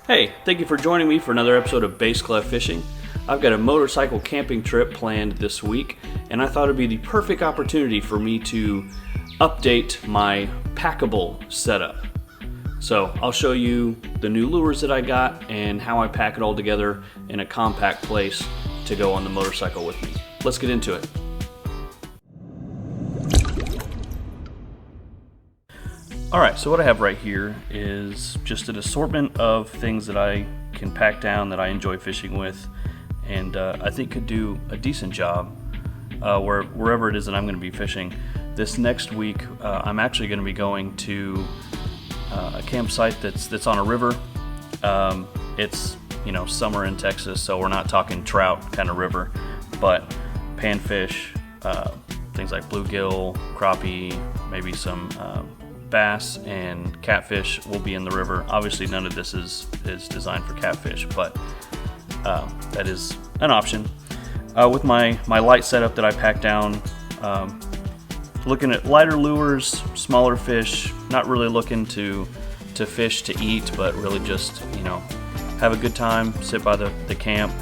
Hey, thank you for joining me for another episode of Bass Clef Fishing. I've got a motorcycle camping trip planned this week, and I thought it'd be the perfect opportunity for me to update my packable setup. So I'll show you the new lures that I got and how I pack it all together in a compact place to go on the motorcycle with me. Let's get into it. Alright, so what I have right here is just an assortment of things that I can pack down that I enjoy fishing with, and I think could do a decent job wherever it is that I'm going to be fishing. This next week, I'm actually going to be going to a campsite that's on a river. It's summer in Texas, so we're not talking trout kind of river, but panfish, things like bluegill, crappie, maybe some bass and catfish will be in the river. Obviously none of this is designed for catfish, but that is an option. With my light setup that I packed down, looking at lighter lures, smaller fish, not really looking to fish to eat, but really just have a good time, sit by the camp,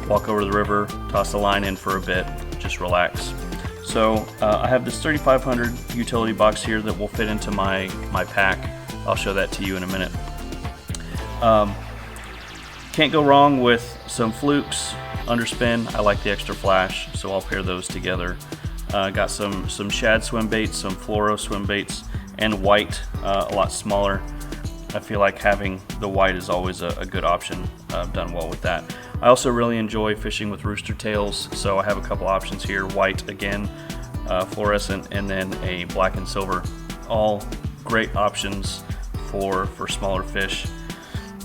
walk over to the river, toss the line in for a bit, just relax. So I have this 3500 utility box here that will fit into my pack. I'll show that to you in a minute. Can't go wrong with some flukes, underspin. I like the extra flash, so I'll pair those together. Got some shad swim baits, some fluoro swim baits, and white, a lot smaller. I feel like having the white is always a good option. I've done well with that. I also really enjoy fishing with rooster tails, so I have a couple options here. White again, fluorescent, and then a black and silver. All great options for smaller fish.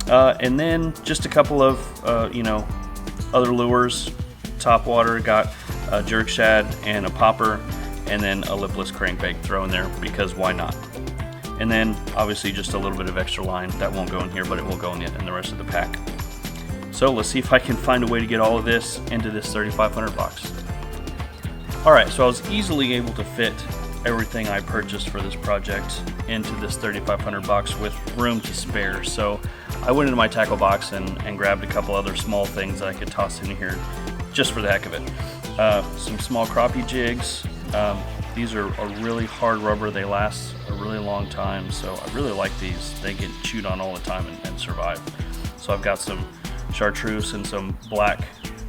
And then just a couple of other lures. Top water, got a jerk shad and a popper, and then a lipless crankbait thrown there because why not? And then obviously just a little bit of extra line. That won't go in here, but it will go in the rest of the pack. So let's see if I can find a way to get all of this into this 3500 box. Alright, so I was easily able to fit everything I purchased for this project into this 3500 box with room to spare. So I went into my tackle box and grabbed a couple other small things that I could toss in here just for the heck of it. Some small crappie jigs. These are really hard rubber. They last a really long time, so I really like these. They get chewed on all the time and survive. So I've got some chartreuse and some black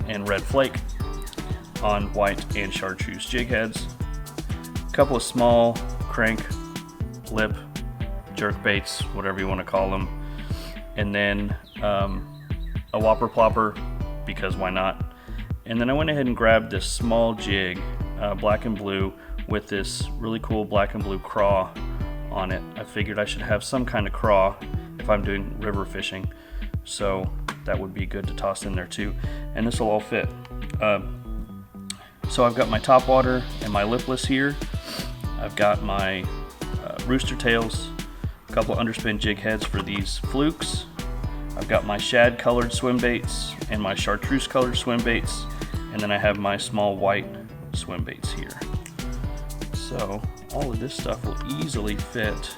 and red flake on white and chartreuse jig heads. A couple of small crank, lip, jerk baits, whatever you want to call them. And then a whopper plopper, because why not? And then I went ahead and grabbed this small jig, black and blue, with this really cool black and blue craw on it. I figured I should have some kind of craw if I'm doing river fishing, so that would be good to toss in there too. And this will all fit. So I've got my top water and my lipless here. I've got my rooster tails, a couple of underspin jig heads for these flukes. I've got my shad colored swim baits and my chartreuse colored swim baits, and then I have my small white swim baits here. So all of this stuff will easily fit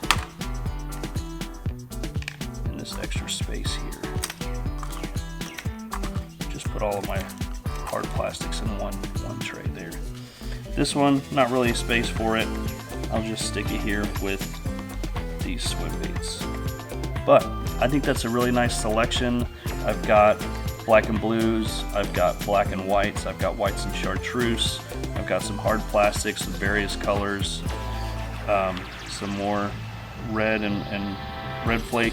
in this extra space here. Just put all of my hard plastics in one tray there. This one, not really a space for it. I'll just stick it here with these swim baits. But I think that's a really nice selection. I've got black and blues, I've got black and whites, I've got whites and chartreuse, I've got some hard plastics of various colors, some more red and red flake,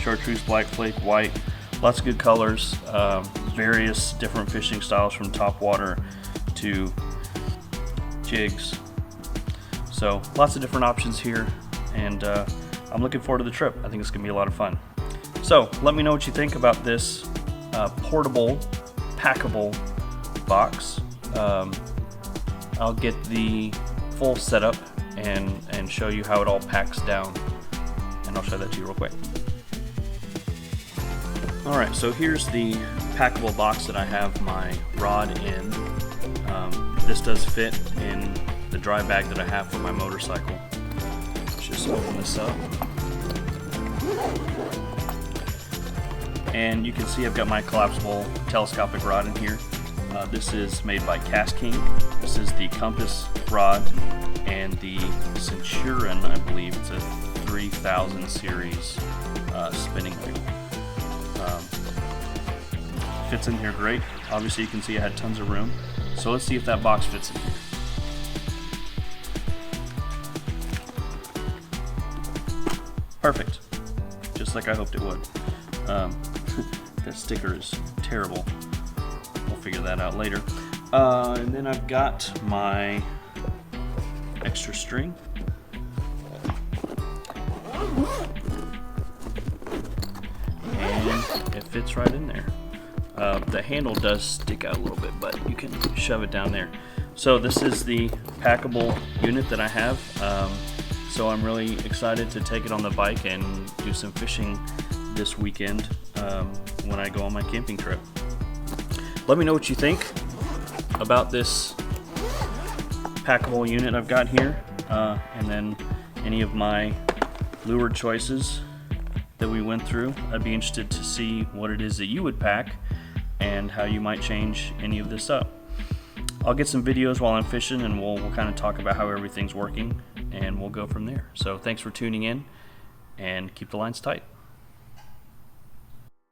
chartreuse, black flake, white, lots of good colors, various different fishing styles from top water to jigs. So lots of different options here, and I'm looking forward to the trip. I think it's gonna be a lot of fun. So let me know what you think about this portable, packable box. I'll get the full setup and show you how it all packs down, and I'll show that to you real quick. Alright, so here's the packable box that I have my rod in. This does fit in the dry bag that I have for my motorcycle. Let's just open this up. And you can see I've got my collapsible telescopic rod in here. This is made by Cast King. This is the compass rod and the Centurion, I believe. It's a 3000 series spinning wheel. Fits in here great. Obviously you can see I had tons of room. So let's see if that box fits in here. Perfect. Just like I hoped it would. That sticker is terrible. We'll figure that out later. And then I've got my extra string. And it fits right in there. The handle does stick out a little bit, but you can shove it down there. So this is the packable unit that I have. So I'm really excited to take it on the bike and do some fishing this weekend when I go on my camping trip. Let me know what you think about this packable unit I've got here, and then any of my lure choices that we went through. I'd be interested to see what it is that you would pack and how you might change any of this up. I'll get some videos while I'm fishing, and we'll kind of talk about how everything's working, and we'll go from there. So thanks for tuning in, and keep the lines tight.